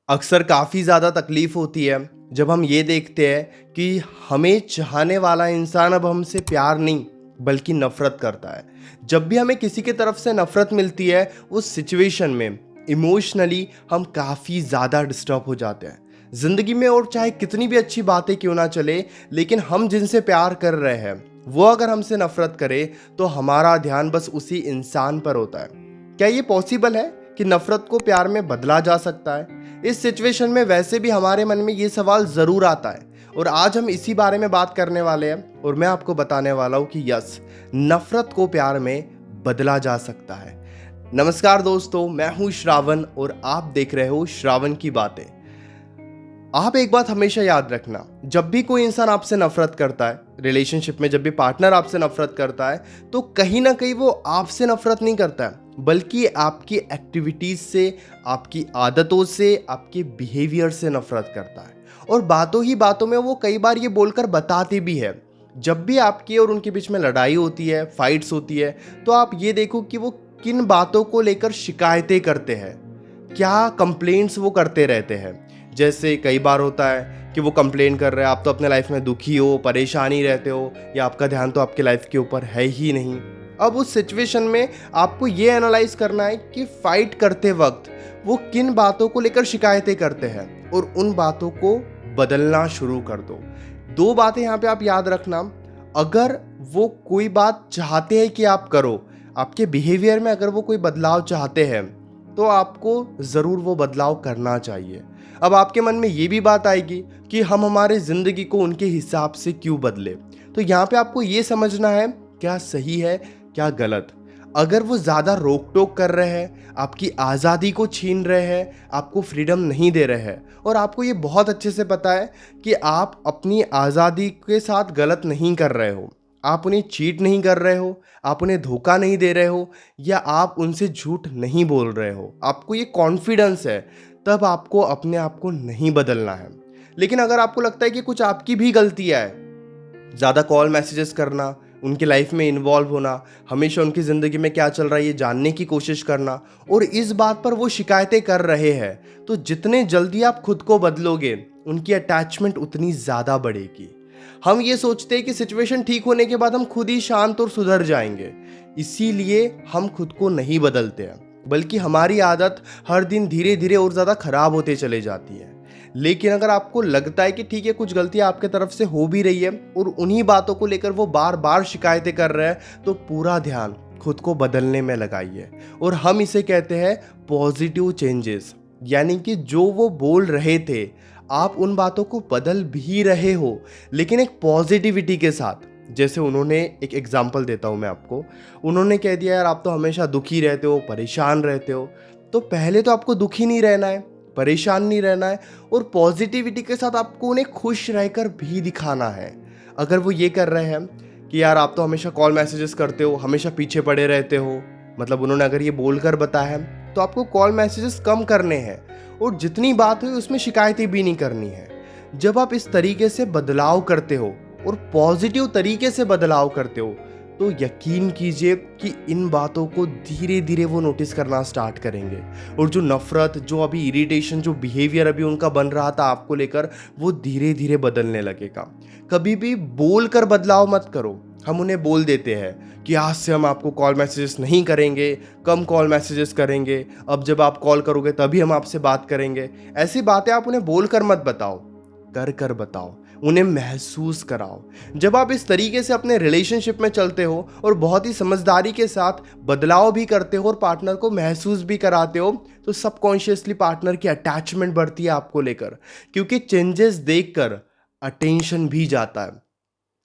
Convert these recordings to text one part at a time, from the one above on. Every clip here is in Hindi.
अक्सर काफ़ी ज़्यादा तकलीफ़ होती है जब हम ये देखते हैं कि हमें चाहने वाला इंसान अब हमसे प्यार नहीं बल्कि नफ़रत करता है। जब भी हमें किसी की तरफ से नफ़रत मिलती है उस सिचुएशन में इमोशनली हम काफ़ी ज़्यादा डिस्टर्ब हो जाते हैं। ज़िंदगी में और चाहे कितनी भी अच्छी बातें क्यों ना चले, लेकिन हम जिनसे प्यार कर रहे हैं वो अगर हमसे नफ़रत करे तो हमारा ध्यान बस उसी इंसान पर होता है। क्या ये पॉसिबल है कि नफ़रत को प्यार में बदला जा सकता है? इस सिचुएशन में वैसे भी हमारे मन में ये सवाल ज़रूर आता है और आज हम इसी बारे में बात करने वाले हैं और मैं आपको बताने वाला हूँ कि यस, नफ़रत को प्यार में बदला जा सकता है। नमस्कार दोस्तों, मैं हूँ श्रावण और आप देख रहे हो श्रावण की बातें। आप एक बात हमेशा याद रखना, जब भी कोई इंसान आपसे नफरत करता है, रिलेशनशिप में जब भी पार्टनर आपसे नफरत करता है, तो कहीं ना कहीं वो आपसे नफरत नहीं करता है बल्कि आपकी एक्टिविटीज से, आपकी आदतों से, आपके बिहेवियर से नफरत करता है। और बातों ही बातों में वो कई बार ये बोलकर बताते भी है। जब भी आपकी और उनके बीच में लड़ाई होती है, फाइट्स होती है, तो आप ये देखो कि वो किन बातों को लेकर शिकायतें करते हैं, क्या कंप्लेंट्स वो करते रहते हैं। जैसे कई बार होता है कि वो कंप्लेन कर रहे हैं, आप तो अपने लाइफ में दुखी हो, परेशान ही रहते हो, या आपका ध्यान तो आपके लाइफ के ऊपर है ही नहीं। अब उस सिचुएशन में आपको ये एनालाइज करना है कि फाइट करते वक्त वो किन बातों को लेकर शिकायतें करते हैं और उन बातों को बदलना शुरू कर दो। दो बातें यहाँ पे आप याद रखना। अगर वो कोई बात चाहते हैं कि आप करो, आपके बिहेवियर में अगर वो कोई बदलाव चाहते हैं, तो आपको ज़रूर वो बदलाव करना चाहिए। अब आपके मन में ये भी बात आएगी कि हम हमारे ज़िंदगी को उनके हिसाब से क्यों बदले। तो यहाँ पे आपको ये समझना है क्या सही है, क्या गलत। अगर वो ज़्यादा रोक टोक कर रहे हैं, आपकी आज़ादी को छीन रहे हैं, आपको फ्रीडम नहीं दे रहे हैं, और आपको ये बहुत अच्छे से पता है कि आप अपनी आज़ादी के साथ गलत नहीं कर रहे हो, आप उन्हें चीट नहीं कर रहे हो, आप उन्हें धोखा नहीं दे रहे हो, या आप उनसे झूठ नहीं बोल रहे हो, आपको ये कॉन्फिडेंस है, तब आपको अपने आप को नहीं बदलना है। लेकिन अगर आपको लगता है कि कुछ आपकी भी गलतियाँ है, ज़्यादा कॉल मैसेजेस करना, उनकी लाइफ में इन्वॉल्व होना, हमेशा उनकी ज़िंदगी में क्या चल रहा है ये जानने की कोशिश करना, और इस बात पर वो शिकायतें कर रहे हैं, तो जितने जल्दी आप खुद को बदलोगे उनकी अटैचमेंट उतनी ज़्यादा बढ़ेगी। हम ये सोचते हैं कि सिचुएशन ठीक होने के बाद हम खुद ही शांत और सुधर जाएंगे, इसीलिए हम खुद को नहीं बदलते हैं, बल्कि हमारी आदत हर दिन धीरे धीरे और ज़्यादा खराब होते चले जाती है। लेकिन अगर आपको लगता है कि ठीक है, कुछ गलतियां आपके तरफ से हो भी रही है और उन्हीं बातों को लेकर वो बार बार शिकायतें कर रहे हैं, तो पूरा ध्यान खुद को बदलने में लगाइए। और हम इसे कहते हैं पॉजिटिव चेंजेस, यानी कि जो वो बोल रहे थे आप उन बातों को बदल भी रहे हो, लेकिन एक पॉजिटिविटी के साथ। जैसे उन्होंने, एक एग्जाम्पल देता हूँ मैं आपको, उन्होंने कह दिया यार आप तो हमेशा दुखी रहते हो, परेशान रहते हो। तो पहले तो आपको दुखी नहीं रहना है, परेशान नहीं रहना है, और पॉजिटिविटी के साथ आपको उन्हें खुश रहकर भी दिखाना है। अगर वो ये कर रहे हैं कि यार आप तो हमेशा कॉल मैसेजेस करते हो, हमेशा पीछे पड़े रहते हो, मतलब उन्होंने अगर ये बोलकर बताया है, तो आपको कॉल मैसेजेस कम करने हैं और जितनी बात हुई उसमें शिकायतें भी नहीं करनी है। जब आप इस तरीके से बदलाव करते हो और पॉजिटिव तरीके से बदलाव करते हो, तो यकीन कीजिए कि इन बातों को धीरे धीरे वो नोटिस करना स्टार्ट करेंगे, और जो नफरत, जो अभी इरिटेशन, जो बिहेवियर अभी उनका बन रहा था आपको लेकर, वो धीरे धीरे बदलने लगेगा। कभी भी बोल कर बदलाव मत करो। हम उन्हें बोल देते हैं कि आज से हम आपको कॉल मैसेजेस नहीं करेंगे, कम कॉल मैसेजेस करेंगे, अब जब आप कॉल करोगे तभी हम आपसे बात करेंगे। ऐसी बातें आप उन्हें बोल कर मत बताओ, कर कर बताओ, उन्हें महसूस कराओ। जब आप इस तरीके से अपने रिलेशनशिप में चलते हो और बहुत ही समझदारी के साथ बदलाव भी करते हो और पार्टनर को महसूस भी कराते हो, तो सबकॉन्शियसली पार्टनर की अटैचमेंट बढ़ती है आपको लेकर, क्योंकि चेंजेस देखकर अटेंशन भी जाता है।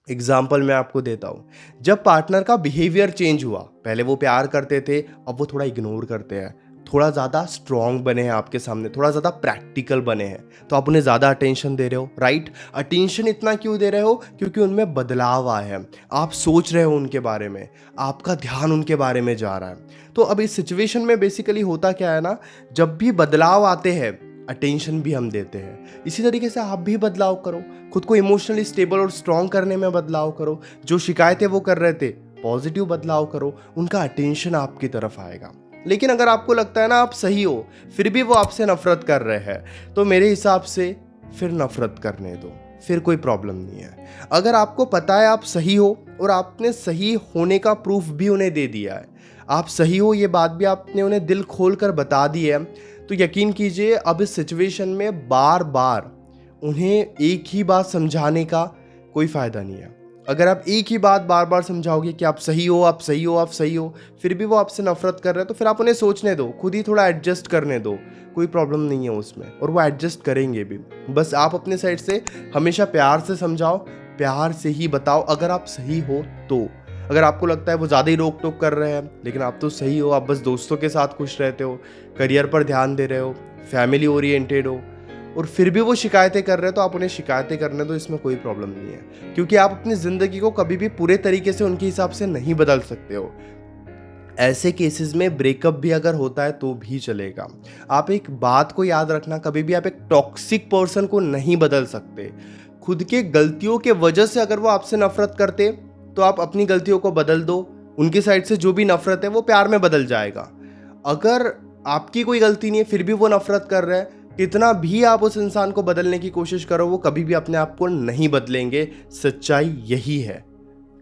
एग्जाम्पल मैं आपको देता हूँ, जब पार्टनर का बिहेवियर चेंज हुआ, पहले वो प्यार करते थे, अब वो थोड़ा इग्नोर करते हैं, थोड़ा ज़्यादा स्ट्रांग बने हैं आपके सामने, थोड़ा ज़्यादा प्रैक्टिकल बने हैं, तो आप उन्हें ज़्यादा अटेंशन दे रहे हो, राइट। अटेंशन इतना क्यों दे रहे हो? क्योंकि उनमें बदलाव आए हैं, आप सोच रहे हो उनके बारे में, आपका ध्यान उनके बारे में जा रहा है। तो अब इस सिचुएशन में बेसिकली होता क्या है ना, जब भी बदलाव आते हैं अटेंशन भी हम देते हैं। इसी तरीके से आप भी बदलाव करो, खुद को इमोशनली स्टेबल और स्ट्रांग करने में बदलाव करो। जो शिकायतें वो कर रहे थे, पॉजिटिव बदलाव करो, उनका अटेंशन आपकी तरफ आएगा। लेकिन अगर आपको लगता है ना आप सही हो, फिर भी वो आपसे नफरत कर रहे हैं, तो मेरे हिसाब से फिर नफरत करने दो, फिर कोई प्रॉब्लम नहीं है। अगर आपको पता है आप सही हो और आपने सही होने का प्रूफ भी उन्हें दे दिया है, आप सही हो ये बात भी आपने उन्हें दिल खोल कर बता दी है, तो यकीन कीजिए अब इस सिचुएशन में बार बार उन्हें एक ही बात समझाने का कोई फ़ायदा नहीं है। अगर आप एक ही बात बार बार समझाओगे कि आप सही हो, आप सही हो, आप सही हो, फिर भी वो आपसे नफरत कर रहे हैं, तो फिर आप उन्हें सोचने दो, खुद ही थोड़ा एडजस्ट करने दो, कोई प्रॉब्लम नहीं है उसमें, और वो एडजस्ट करेंगे भी। बस आप अपने साइड से हमेशा प्यार से समझाओ, प्यार से ही बताओ अगर आप सही हो तो। अगर आपको लगता है वो ज़्यादा ही रोक टोक कर रहे हैं, लेकिन आप तो सही हो, आप बस दोस्तों के साथ खुश रहते हो, करियर पर ध्यान दे रहे हो, फैमिली ओरिएंटेड हो, और फिर भी वो शिकायतें कर रहे हैं, तो आप उन्हें शिकायतें करने दो, इसमें कोई प्रॉब्लम नहीं है। क्योंकि आप अपनी ज़िंदगी को कभी भी पूरे तरीके से उनके हिसाब से नहीं बदल सकते हो। ऐसे केसेस में ब्रेकअप भी अगर होता है तो भी चलेगा। आप एक बात को याद रखना, कभी भी आप एक टॉक्सिक पर्सन को नहीं बदल सकते। खुद के गलतियों के वजह से अगर वो आपसे नफरत करते, तो आप अपनी गलतियों को बदल दो, उनकी साइड से जो भी नफरत है वो प्यार में बदल जाएगा। अगर आपकी कोई गलती नहीं है फिर भी वो नफरत कर रहा है, कितना भी आप उस इंसान को बदलने की कोशिश करो, वो कभी भी अपने आप को नहीं बदलेंगे। सच्चाई यही है।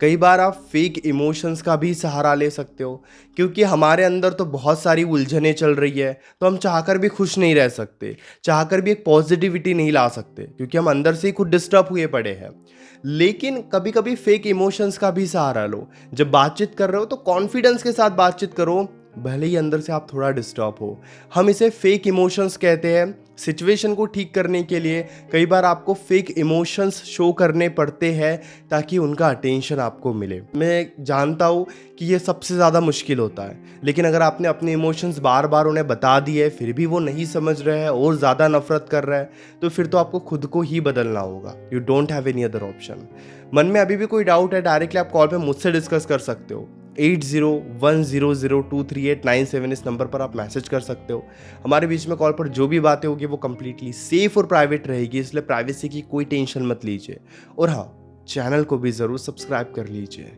कई बार आप फेक इमोशंस का भी सहारा ले सकते हो, क्योंकि हमारे अंदर तो बहुत सारी उलझनें चल रही है, तो हम चाहकर भी खुश नहीं रह सकते, चाहकर भी एक पॉजिटिविटी नहीं ला सकते, क्योंकि हम अंदर से ही खुद डिस्टर्ब हुए पड़े हैं। लेकिन कभी कभी फेक इमोशंस का भी सहारा लो। जब बातचीत कर रहे हो तो कॉन्फिडेंस के साथ बातचीत करो, भले ही अंदर से आप थोड़ा डिस्टर्ब हो। हम इसे फेक इमोशंस कहते हैं। सिचुएशन को ठीक करने के लिए कई बार आपको फेक इमोशंस शो करने पड़ते हैं ताकि उनका अटेंशन आपको मिले। मैं जानता हूँ कि ये सबसे ज़्यादा मुश्किल होता है, लेकिन अगर आपने अपने इमोशंस बार बार उन्हें बता दिए फिर भी वो नहीं समझ रहे हैं और ज़्यादा नफरत कर रहा है, तो फिर तो आपको खुद को ही बदलना होगा। You don't have any other option. मन में अभी भी कोई डाउट है, डायरेक्टली आप कॉल पे मुझसे डिस्कस कर सकते हो। 8010023897 इस नंबर पर आप मैसेज कर सकते हो। हमारे बीच में कॉल पर जो भी बातें होगी वो कंप्लीटली सेफ और प्राइवेट रहेगी, इसलिए प्राइवेसी की कोई टेंशन मत लीजिए। और हाँ, चैनल को भी ज़रूर सब्सक्राइब कर लीजिए।